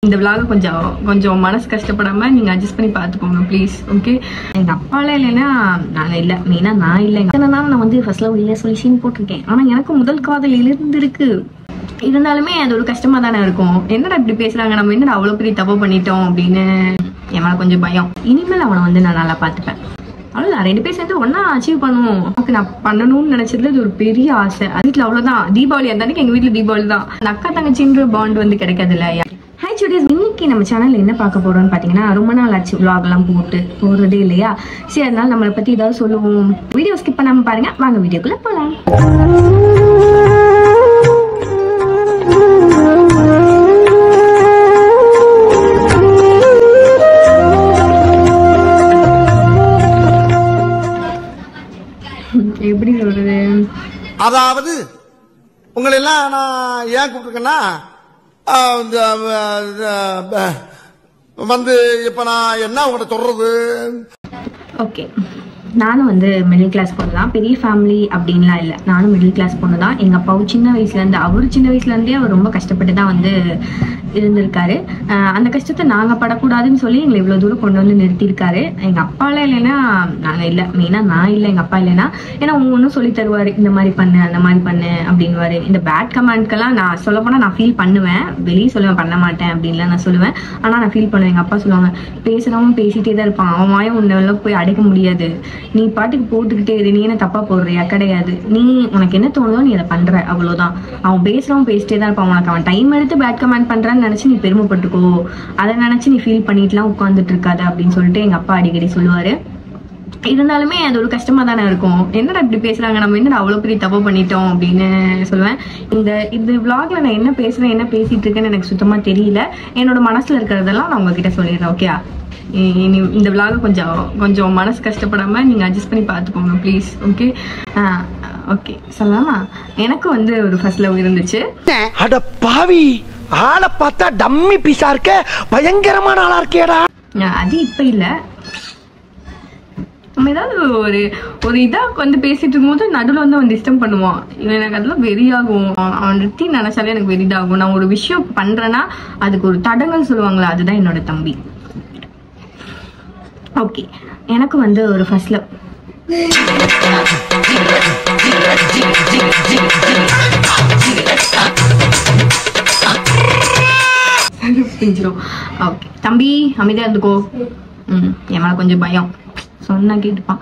இந்த vlog கொஞ்சம் மனசு கஷ்டப்படாம நீங்க அட்ஜஸ்ட் பண்ணி பாத்துக்கோங்க ப்ளீஸ். ஓகே, எங்க அப்பால இல்லைன்னா நாங்க இல்ல, மெயினா நான் இல்லைங்க. அதனால நான் வந்து ஃபர்ஸ்ட்ல இல்ல சொல்லி சீன் போட்டிருக்கேன். ஆனா எனக்கு முதல் காதல் இருந்திருக்கு. இருந்தாலுமே அது ஒரு கஷ்டமா தானே இருக்கும். என்னடா இப்படி பேசுறாங்க, நம்ம என்னடா அவ்வளவு பெரிய தப்பு பண்ணிட்டோம் அப்படின்னு என் மேல கொஞ்சம் பயம். இனிமேல் அவனை வந்து நான் நல்லா பாத்துப்பேன். அவ்வளவுதான், 2 பேர் சேர்ந்து ஒன்னா அச்சீவ் பண்ணுவோம். நமக்கு நான் பண்ணணும்னு நினைச்சதுல இது ஒரு பெரிய ஆசை. வீட்டுல அவ்வளவுதான். தீபாவளி அந்த அன்னைக்கு எங்க வீட்டுல தீபாவளி தான். அக்கா தங்கச்சின்ற பாண்ட் வந்து கிடைக்காது இல்ல. ஹாய் சுடீஸ், இன்னைக்கு நம்ம சேனல்ல என்ன பார்க்க போறோம்னு பாத்தீங்கன்னா, ரொம்ப நாள் ஆச்சு vlog எல்லாம் போடுறதே இல்லையா. சரி, அதனால நம்மளை பத்தி ஏதாவது சொல்லுவோம். வீடியோ ஸ்கிப் பண்ணாம பாருங்க. வாங்க வீடியோக்குள்ள போலாம். எப்படி சொல்றது, அதாவது உங்களை எல்லாம் நான் ஏன் கூப்பிட்டுருக்கேன்னா, வந்து இப்ப நான் என்ன உங்கள்கிட்ட சொல்றது. ஓகே, நானும் வந்து மிடில் கிளாஸ் பொண்ணு தான். பெரிய ஃபேமிலி அப்படின்லாம் இல்லை. நானும் மிடில் கிளாஸ் பொண்ணு தான். எங்கள் அப்பாவும் சின்ன வயசுலேருந்து, அவர் சின்ன வயசுலேருந்தே அவர் ரொம்ப கஷ்டப்பட்டு தான் வந்து இருந்திருக்காரு. அந்த கஷ்டத்தை நாங்கள் படக்கூடாதுன்னு சொல்லி எங்களை இவ்வளோ தூரம் கொண்டு வந்து நிறுத்தியிருக்காரு. எங்கள் அப்பாலாம் இல்லைன்னா நாங்கள் இல்லை, மெயினாக நான் இல்லை, எங்கள் அப்பா இல்லைன்னா. ஏன்னா ஒன்றும் சொல்லி தருவார், இந்த மாதிரி பண்ணு அந்த மாதிரி பண்ணு அப்படின்வாரு. இந்த பேட் கமெண்ட்க்கெல்லாம் நான் சொல்ல போனால் நான் ஃபீல் பண்ணுவேன். வெளியே சொல்லுவேன், பண்ண மாட்டேன் அப்படின்லாம் நான் சொல்லுவேன். ஆனால் நான் ஃபீல் பண்ணுவேன். எங்கள் அப்பா சொல்லுவாங்க, பேசுகிறவன் பேசிகிட்டே தான் இருப்பான், அவன் வாயும் உன்னெல்லாம் போய் அடைக்க முடியாது, நீ பாட்டுக்கு போட்டுக்கிட்டே இரு, நீ என்ன தப்பா போடுறியா, கிடையாது, நீ உனக்கு என்ன தோணுதோ நீ அதை பண்ற, அவ்வளவுதான். அவன் பேசுறவன் பேசிட்டே தான் இருப்பான். உனக்கு அவன் டைம் எடுத்து பேட் கமெண்ட் பண்றான்னு நினைச்சு நீ பெருமைப்பட்டுக்கோ, அதை நினைச்சு நீ ஃபீல் பண்ணிட்டுலாம் உட்காந்துட்டு இருக்காது அப்படின்னு சொல்லிட்டு எங்க அப்பா அடிக்கடி சொல்லுவாரு. இருந்தாலுமே அது ஒரு கஷ்டமா தானே இருக்கும். என்னடா இப்படி பேசுறாங்க, நம்ம என்னடா அவ்வளவு பெரிய தப்பு பண்ணிட்டோம் அப்படின்னு சொல்லுவேன். இந்த vlogல நான் என்ன பேசுறேன், என்ன பேசிட்டு இருக்கேன்னு எனக்கு சுத்தமா தெரியல. என்னோட மனசுல இருக்கிறதெல்லாம் நான் உங்ககிட்ட சொல்லிடுறேன். ஓகே, இந்த vlog கொஞ்சம் மனசு கஷ்டப்படாம நீங்க அட்ஜஸ்ட் பண்ணி பாத்துக்கோங்க ப்ளீஸ். ஓகே ஓகே, சொல்லலாமா? எனக்கு வந்து ஒரு ஃபர்ஸ்ட் லவ் இருந்துச்சு. அட பாவி, ஆளை பார்த்தா டம்மி பீஸா இருக்க, பயங்கரமான ஆளா இருக்கேடா. அது இப்ப இல்ல, நம்ம ஏதாவது ஒரு இதா வந்து பேசிட்டு இருக்கும்போது நடுவில் வந்து அவன் டிஸ்டர்ப் பண்ணுவான். எனக்கு அதெல்லாம் வெறியாகும். அவன் நிறுத்தி நினைச்சாலே எனக்கு வெறிதாகும். நான் ஒரு விஷயம் பண்றேன்னா அதுக்கு ஒரு தடங்கள் சொல்லுவாங்களா, அதுதான் என்னோட தம்பி. ஓகே, எனக்கு வந்து ஒரு ஃபர்ஸ்ட் லவ். ஓகே தம்பி, அமைதியா இருந்துக்கோ. என் மேல கொஞ்சம் பயம், சொன்னா கேட்டுப்பான்.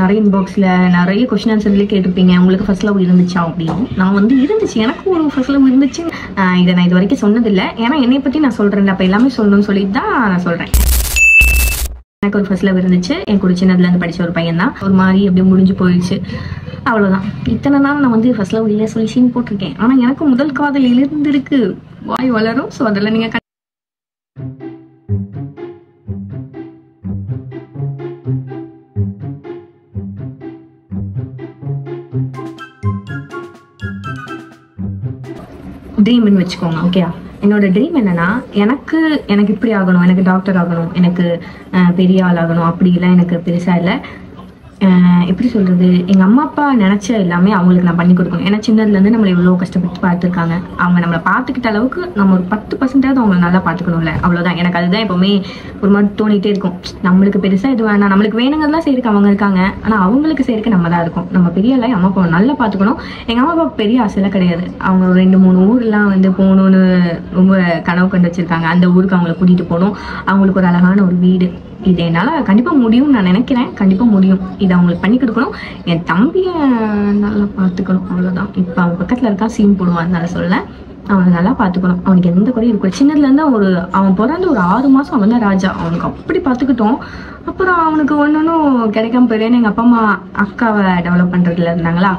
நிறைய இன்பாக்ஸ்ல நிறைய கொஸ்டின் ஆன்சர்ல கேட்டிருப்பீங்க, உங்களுக்கு ஃபர்ஸ்ட் லவ் இருந்துச்சா அப்படின்னு. நான் வந்து இருந்துச்சு, எனக்கு ஒரு ஃபர்ஸ்ட் லவ் இருந்துச்சு. இதை நான் இது வரைக்கும் சொன்னதில்லை. ஏன்னா என்னை பத்தி நான் சொல்றேன், அப்ப எல்லாமே சொல்லணும்னு சொல்லிட்டு தான் நான் சொல்றேன். எனக்கு ஒரு ஃபர்ஸ்ட் லவ் இருந்துச்சு. என் கூட சின்னதுல இருந்து படிச்ச ஒரு பையன் தான். ஒரு மாதிரி அப்படியே முடிஞ்சு போயிடுச்சு, அவ்வளவுதான். இத்தனை நாள் நான் வந்து ஃபர்ஸ்ட் லவ் இல்ல சொல்லி சீன் போட்டிருக்கேன். ஆனா எனக்கு முதல் காதல் இருந்திருக்கு. வாய் வளரும். ஸோ அதெல்லாம் நீங்க ட்ரீம்னு வச்சுக்கோங்க. ஓகே, என்னோட ட்ரீம் என்னன்னா, எனக்கு இப்படி ஆகணும், எனக்கு டாக்டர் ஆகணும், எனக்கு பெரிய ஆள் ஆகணும், அப்படிலாம் எனக்கு பெருசா இல்லை. எப்படி சொல்றது, எங்க அம்மா அப்பா நினைச்ச எல்லாமே அவங்களுக்கு நான் பண்ணி கொடுக்கணும். ஏன்னா சின்னதுல இருந்து நம்மளை எவ்வளவு கஷ்டப்பட்டு பார்த்துருக்காங்க. அவங்க நம்மளை பார்த்துக்கிட்ட அளவுக்கு நம்ம ஒரு 10% அவங்களை நல்லா பார்த்துக்கணும்ல, அவ்வளவுதான். எனக்கு அதுதான் எப்பவுமே ஒரு மாதிரி தோணிட்டே இருக்கும். நம்மளுக்கு பெருசா இது வேணாம், நம்மளுக்கு வேணுங்கிறதுலாம் செய்யறதுக்கு அவங்க இருக்காங்க, ஆனா அவங்களுக்கு செய்யறதுக்கு நம்ம தான் இருக்கும். நம்ம பெரிய இல்லை, அம்மா அப்பா நல்லா பார்த்துக்கணும். எங்க அம்மா அப்பா பெரிய ஆசைலாம் கிடையாது. அவங்க 2-3 ஊர்லாம் வந்து போகணும்னு ரொம்ப கனவு கண்டு வச்சிருக்காங்க. அந்த ஊருக்கு அவங்களை கூட்டிட்டு போகணும், அவங்களுக்கு ஒரு அழகான ஒரு வீடு. இது என்னால கண்டிப்பா முடியும் நான் நினைக்கிறேன். கண்டிப்பா முடியும். இதை அவங்களுக்கு பண்ணி கொடுக்கணும். என் தம்பிய நல்லா பாத்துக்கணும், அவ்வளவுதான். இப்ப அவன் பக்கத்துல இருக்கா, சீன் போடுவான், அதனால சொல்ல. அவனை நல்லா பாத்துக்கணும். அவனுக்கு எந்த குறையும் இருக்கும். சின்னதுல இருந்து அவன் பிறந்து ஒரு 6 மாசம் அவன் தான் ராஜா. அவனுக்கு அப்படி பாத்துக்கிட்டோம். அப்புறம் அவனுக்கு ஒன்னும் கிடைக்காம போயிடுன்னு எங்க அப்பா அம்மா அக்காவை டெவலப் பண்றதுல இருந்தாங்களா,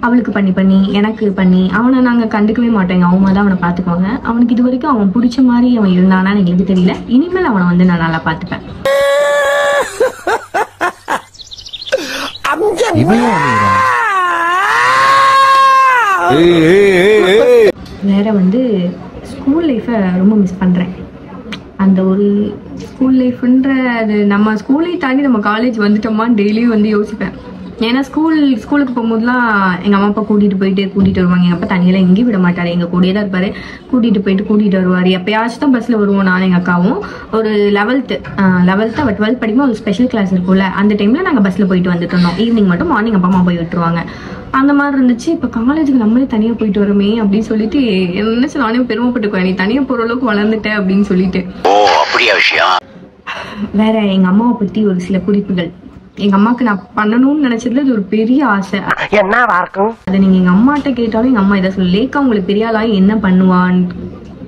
அவளுக்கு பண்ணி எனக்கு பண்ணி அவனை நாங்க கண்டுக்கவே மாட்டோம். எங்க அவங்க தான் அவனை பாத்துக்குவாங்க. அவனுக்கு இது வரைக்கும் அவன் பிடிச்ச மாதிரி அவன் இருந்தானா எங்களுக்கு தெரியல. இனிமேல் அவனை வந்து நான் நல்லா பாத்துப்பேன். வேற வந்து ஸ்கூல் லைஃபை ரொம்ப மிஸ் பண்றேன். அந்த ஒரு ஸ்கூல் லைஃப்ன்ற அது நம்ம ஸ்கூலை தாண்டி நம்ம காலேஜ் வந்துட்டோமான்னு டெய்லியும் வந்து யோசிப்பேன். ஏன்னா ஸ்கூலுக்கு போகும்போதுலாம் எங்கள் அம்மா அப்பா கூட்டிகிட்டு வருவாங்க. எங்கள் அப்பா தனியெல்லாம் எங்கேயும் விட மாட்டார், எங்கள் கூடயே தான் இருப்பார். கூட்டிகிட்டு வருவார். எப்பயாச்சும் தான் பஸ்ஸில் வருவோம் நானும் எங்கள் அக்காவும். ஒரு 11th 12th படிக்கும்போது ஒரு ஸ்பெஷல் கிளாஸ் இருக்கும்ல, அந்த டைமில் நாங்கள் பஸ்ஸில் போயிட்டு வந்துட்டு இருந்தோம். ஈவினிங் மட்டும் மார்னிங் அப்பா அம்மா போய் விட்டுருவாங்க. அந்த மாதிரி இருந்துச்சு. இப்போ காலேஜுக்கு நம்மளே தனியாக போயிட்டு வரோமே அப்படின்னு சொல்லிட்டு நினைச்சு நானே பெருமைப்பட்டுக்குவேன், நீ தனியாக போகிற அளவுக்கு வளர்ந்துட்டேன் அப்படின்னு சொல்லிட்டு. வேற எங்கள் அம்மாவை பற்றி ஒரு சில குறிப்புகள். எங்க அம்மாக்கு நான் பண்ணணும்னு நினைச்சதுல இது ஒரு பெரிய ஆசை. என்னவா இருக்கும் அதை நீங்க எங்க அம்மாட்ட கேட்டாலும் எங்க அம்மா இதை சொல்ல, லேக்கா உங்களுக்கு பெரிய ஆளா என்ன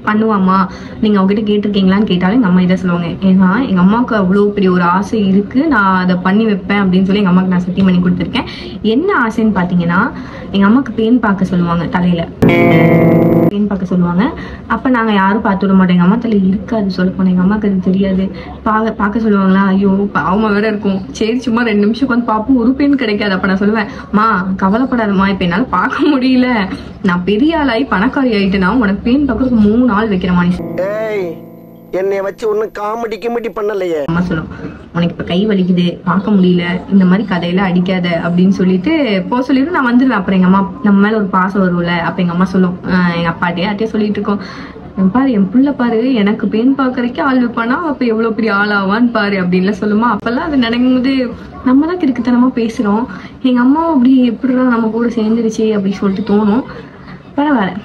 பண்ணுவாமா நீங்க அவங்ககிட்ட கேட்டிருக்கீங்களான்னு கேட்டாலும் எங்க அம்மா இதை சொல்லுவாங்க. ஏன்னா எங்க அம்மாவுக்கு அவ்வளவு பெரிய ஒரு ஆசை இருக்கு, நான் அதை பண்ணி வைப்பேன் அப்படின்னு சொல்லி எங்க அம்மாவுக்கு நான் சத்தியம் பண்ணி கொடுத்துருக்கேன். என்ன ஆசைன்னு பாத்தீங்கன்னா, எங்க அம்மாவுக்கு பேன் பார்க்க சொல்லுவாங்க, தலையில பேன் பார்க்க சொல்லுவாங்க. அப்ப நாங்க யாரும் பார்த்து விட மாட்டோம், எங்க அம்மா தலை இருக்காது சொல்ல போனோம், எங்க அம்மாவுக்கு அது தெரியாது. பார்க்க சொல்லுவாங்களா, ஐயோ பாவமா வேற இருக்கும், சரி சும்மா 2 நிமிஷம் உட்காந்து பார்ப்போம், ஒரு பேன் கிடைக்காது. அப்ப நான் சொல்லுவேன், மா கவலைப்படாதம்மா, இப்ப என்னால பார்க்க முடியல, நான் பெரிய ஆளாயி பணக்காரி ஆயிட்டுனா உனக்கு பேன் பார்க்கறதுக்கு 3 நாள் வைக்கிறமா நீ. என்னை வச்சு ஒன்னும் காமெடி பண்ணலையே. அம்மா சொல்லும், உனக்கு இப்ப கை வலிக்குது பார்க்க முடியல, இந்த மாதிரி கதையில அடிக்காத அப்படின்னு சொல்லிட்டு சொல்லிட்டு நான் வந்துடுவேன். அப்புறம் எங்க அம்மா நம்ம மேல ஒரு பாசம் வரும்ல, அப்ப எங்க அம்மா சொல்லும், எங்க அப்பாட்டே சொல்லிட்டு இருக்கோம், பாரு என் புள்ள பாரு எனக்கு பேன் பாக்குறதுக்கே ஆள் வைப்பானா, அப்ப எவ்வளவு பெரிய ஆளாவான்னு பாரு அப்படின்லாம் சொல்லுமா. அப்பெல்லாம் அது நடக்கும்போது நம்ம தான் கிறுக்குத்தனமா பேசுறோம். எங்க அம்மா அப்படி எப்படிதான் நம்ம கூட சேர்ந்துருச்சு அப்படின்னு சொல்லிட்டு தோணும். பரவாயில்ல,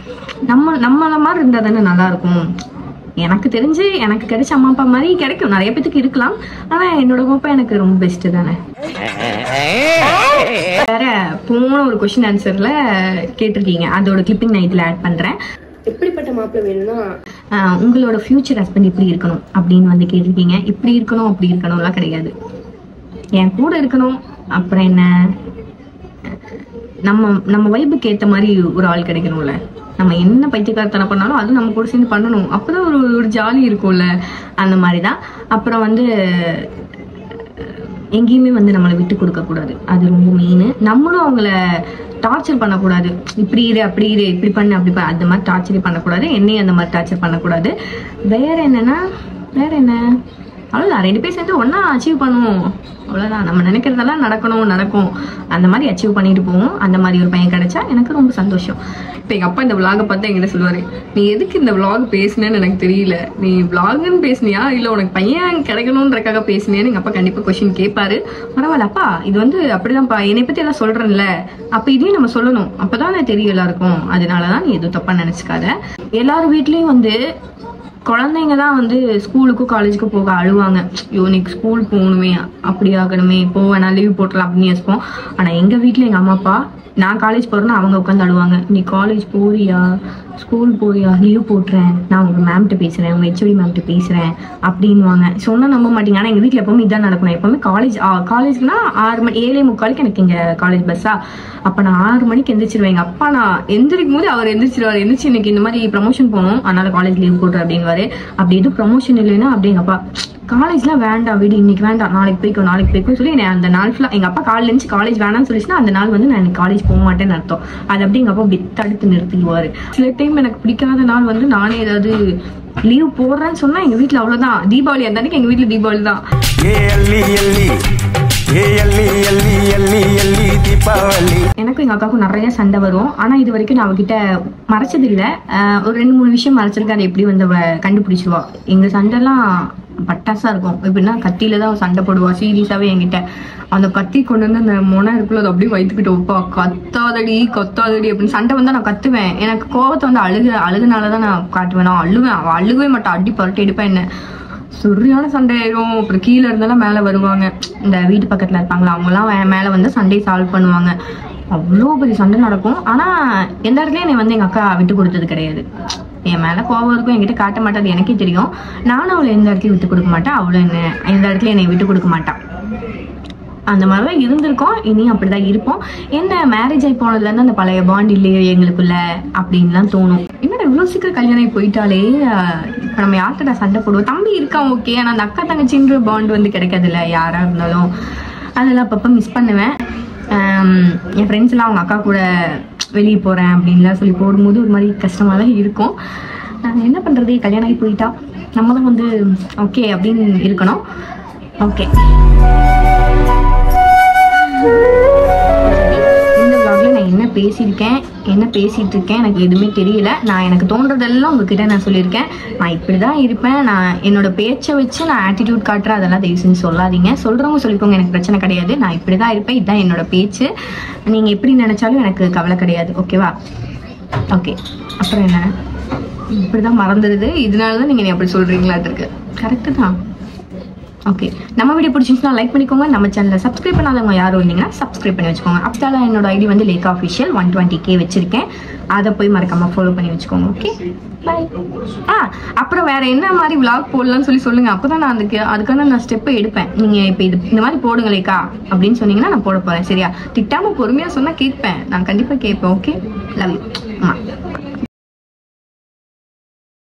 நம்மள மாதிரி இருந்தா தானே நல்லா இருக்கும். எனக்கு தெரிஞ்சு எனக்கு கிடைச்ச அம்மா அப்பா மாதிரி கிடைக்கும், நிறைய பேத்துக்கு இருக்கலாம். ஆனா என்னோட அப்பா எனக்கு ரொம்ப பெஸ்ட் தானே. வேற போன ஒரு கொஸ்டின் ஆன்சர்ல கேட்டிருக்கீங்க, அதோட கிளிப்பிங் நான் இதுல ஆட் பண்றேன். எப்படிப்பட்ட மாப்பிள்ளை வேணும்னா, உங்களோட ஃபியூச்சர் ஹஸ்பண்ட் இப்படி இருக்கணும் அப்படின்னு வந்து கேட்டிருக்கீங்க. இப்படி இருக்கணும் அப்படி இருக்கணும்லாம் கிடையாது, என் கூட இருக்கணும். அப்புறம் என்ன, நம்ம வைப்புக்கு ஏத்த மாதிரி ஒரு ஆள் கிடைக்கணும்ல. நம்ம என்ன பைத்தியக்காரத்தனம் பண்ணாலும் அது நம்ம கூட சேர்ந்து பண்ணணும், அப்பதான் ஒரு ஜாலி இருக்கும்ல, அந்த மாதிரிதான். அப்புறம் வந்து எங்கேயுமே வந்து நம்மளை விட்டு கொடுக்க கூடாது, அது ரொம்ப மெயின். நம்மளும் அவங்கள டார்ச்சர் பண்ணக்கூடாது, இப்படி இரு அப்படி இரு இப்படி பண்ணு அப்படி அந்த மாதிரி டார்ச்சரே பண்ணக்கூடாது, என்னையும் அந்த மாதிரி டார்ச்சர் பண்ணக்கூடாது. வேற என்ன அவ்வளோதான், 2 பேர் சேர்ந்து ஒன்னா அச்சீவ் பண்ணுவோம், அவ்வளோதான். நம்ம நினைக்கிறதெல்லாம் நடக்கும், அந்த மாதிரி அச்சீவ் பண்ணிட்டு போவோம். அந்த மாதிரி ஒரு பையன் கிடைச்சா எனக்கு ரொம்ப சந்தோஷம். இப்போ எங்கள் அப்பா இந்த விளாகை பார்த்து என்கிட்ட சொல்லுவார், நீ எதுக்கு இந்த விளாக் பேசுனேன்னு எனக்கு தெரியல, நீ விளாகுன்னு பேசுனியா இல்லை உனக்கு பையன் கிடைக்கணுன்றக்காக பேசுனியான்னு எங்கள் அப்பா கண்டிப்பாக கொஸ்டின் கேட்பாரு. பரவாயில்ல அப்பா, இது வந்து அப்படிதான்ப்பா, என்னை பற்றி எல்லாம் சொல்கிறேன்ல, அப்போ இதையும் நம்ம சொல்லணும், அப்போதான் தெரியும் எல்லாருக்கும். அதனாலதான் நீ எதுவும் தப்பாக நினச்சிக்காத. எல்லார் வீட்லேயும் வந்து குழந்தைங்க தான் வந்து ஸ்கூலுக்கும் காலேஜுக்கும் போக அழுவாங்க, ஐயோ நீக்கு ஸ்கூல் போகணுமே அப்படி ஆகணுமே, போவேனா லீவ் போட்டலாம் அப்படின்னு யோசிப்போம். ஆனால் எங்கள் வீட்டில் எங்கள் அம்மா அப்பா நான் காலேஜ் போகிறேன்னா அவங்க உட்காந்து அழுவாங்க, நீ காலேஜ் போறியா ஸ்கூல் போறியா, லீவ் போட்டுறேன், நான் உங்கள் மேம்கிட்ட பேசுகிறேன், உங்கள் HOD மேம்கிட்ட பேசுகிறேன் அப்படின்வாங்க. சொன்னால் நம்ப மாட்டீங்க, ஆனால் எங்கள் வீட்டில் எப்பவுமே இதான் நடக்கணும். எப்பவுமே காலேஜ்னா 6 மணி 7:45 எனக்கு இங்கே காலேஜ் பஸ்ஸா, அப்போ நான் 6 மணிக்கு எந்திரிச்சிருவேன். எங்கள் அப்பா நான் எந்திரிக்கும் போது அவர் எந்திரிச்சிருவார், எந்திரிச்சு இன்னைக்கு இந்த மாதிரி ப்ரமோஷன் போகணும் அதனால காலேஜ் லீவ் போட்டுரு அப்படின்வாரு. அப்படி எதுவும் ப்ரமோஷன் இல்லைன்னா அப்படி எங்கள் அப்பா காலேஜ்லாம் வேண்டாம் விடு, இன்னைக்கு வேண்டாம், நாளைக்கு போய்க்கும் சொல்லி அந்த நாள் ஃபுல்லாக எங்கள் அப்பா காலையில் இருந்துச்சு காலேஜ் வேணாம்னு சொல்லிச்சுன்னா அந்த நாள் வந்து நான் எனக்கு காலேஜ் போக மாட்டேன்னு அர்த்தம். அது அப்படி எங்கள் அப்பா அப்படி தடுத்து நிறுத்திக்குவார். சில டைம் எனக்கு பிடிக்காத நாள் வந்து நானே ஏதாவது லீவ் போடுறேன்னு சொன்னா எங்க வீட்டுல அவ்வளவுதான். தீபாவளி அந்த அன்னைக்கு எங்க வீட்டுல தீபாவளி தான். எனக்கும் எங்க அக்காவுக்கும் நிறைய சண்டை வரும். ஆனா இது வரைக்கும் நான் அவகிட்ட மறைச்சது இல்ல. ஒரு 2-3 விஷயம் மறைச்சிருக்கேன், அதை எப்படி வந்து அவ கண்டுபிடிச்சிருவா. எங்க சண்டைலாம் பட்டாசா இருக்கும். எப்படின்னா கத்தியில தான் சண்டை போடுவா சீரியஸாவே என்கிட்ட. அந்த கத்தி கொண்டு வந்து அந்த மொனை இருக்குள்ள அதை அப்படியே வைத்துக்கிட்டு வைப்பா. கத்தாதடி அப்படின்னு சண்டை வந்தா நான் கத்துவேன். எனக்கு கோவத்தை வந்து அழுகுனாலதான் நான் காட்டுவேன். நான் அழுகவே மாட்டேன், அடி பரட்டி எடுப்பேன். என்ன சரியான சண்டை ஆயிரும். அப்புறம் கீழே இருந்தாலும் மேல வருவாங்க, இந்த வீட்டு பக்கத்துல இருப்பாங்களா அவங்கலாம் மேல வந்து சண்டையை சால்வ் பண்ணுவாங்க. அவ்வளோ பெரிய சண்டை நடக்கும். ஆனா எந்த இடத்துலயும் என்னை வந்து எங்க அக்கா விட்டு கொடுத்தது கிடையாது. என் மேல கோவம் இருக்கும், என்கிட்ட காட்ட மாட்டாது, எனக்கே தெரியும். நானும் அவளை எந்த இடத்துலயும் விட்டு கொடுக்க மாட்டேன், அவளும் எந்த இடத்துல என்னை விட்டு கொடுக்க மாட்டான். அந்த மாதிரிதான் இருந்திருக்கோம், இனியும் அப்படிதான் இருப்போம். என்ன மேரேஜ் ஆகி போனதுல இருந்து அந்த பழைய பாண்ட் இல்லையோ எங்களுக்குள்ள அப்படின்லாம் தோணும். என்னடா இவ்வளவு சீக்கிரம் கல்யாணம் போயிட்டாலே, இப்ப நம்ம யார்கிட்ட சண்டை போடுவோம், தம்பி இருக்கான் ஓகே, ஆனா அந்த அக்கா தங்கச்சின்ற பாண்ட் வந்து கிடைக்காது இல்ல யாரா இருந்தாலும். அதெல்லாம் அப்பப்ப மிஸ் பண்ணுவேன். என் ஃப்ரெண்ட்ஸ் எல்லாம் அவங்க அக்கா கூட வெளியே போறேன் அப்படின்லாம் சொல்லி போடும்போது ஒரு மாதிரி கஷ்டமா தான் இருக்கும். என்ன பண்றது, கல்யாணம் ஆகி போயிட்டா நம்ம தான் வந்து ஓகே அப்படின்னு இருக்கணும். ஓகே நான் என்ன பேசியிருக்கேன், என்ன பேசிகிட்டு இருக்கேன் எனக்கு எதுவுமே தெரியல. நான் எனக்கு தோன்றதெல்லாம் உங்ககிட்ட நான் சொல்லியிருக்கேன். நான் இப்படி தான் இருப்பேன், நான் என்னோட பேச்சை வச்சு நான் ஆட்டிடியூட் காட்டுறேன், அதெல்லாம் தயவு செஞ்சு சொல்லாதீங்க. சொல்கிறவங்க சொல்லிக்கோங்க, எனக்கு பிரச்சனை கிடையாது. நான் இப்படி தான் இருப்பேன், இதுதான் என்னோட பேச்சு. நீங்கள் எப்படி நினச்சாலும் எனக்கு கவலை கிடையாது, ஓகேவா? ஓகே, அப்புறம் என்ன, இப்படி தான் மறந்துடுது. இதனால தான் நீங்கள் அப்படி சொல்கிறீங்களாட்டு இருக்கு. கரெக்டு தான். ஓகே, நம்ம வீடியோ பிடிச்சிருந்துச்சுன்னா லைக் பண்ணிக்கோங்க. நம்ம சேனலை சப்ஸ்கிரைப் பண்ணாதவங்க யாரும் இருந்தீங்கன்னா சப்ஸ்கிரைப் பண்ணி வச்சுக்கோங்க. அப்போதான் என்னோட ஐடி வந்து லேக்கா அஃபிஷியல் 120K வச்சிருக்கேன். அதை போய் மறக்காம ஃபாலோ பண்ணி வச்சுக்கோங்க. ஓகே, பாய். அப்புறம் வேற என்ன மாதிரி விளாக் போடலாம்னு சொல்லுங்க. அப்போதான் நான் அதுக்கான நான் ஸ்டெப்பை எடுப்பேன். நீங்க இப்போ இந்த மாதிரி போடுங்க லேக்கா அப்படின்னு சொன்னீங்கன்னா நான் போட போறேன். சரியா? திட்டாம பொறுமையா சொன்னா கேட்பேன், நான் கண்டிப்பா கேட்பேன். Okay, love you.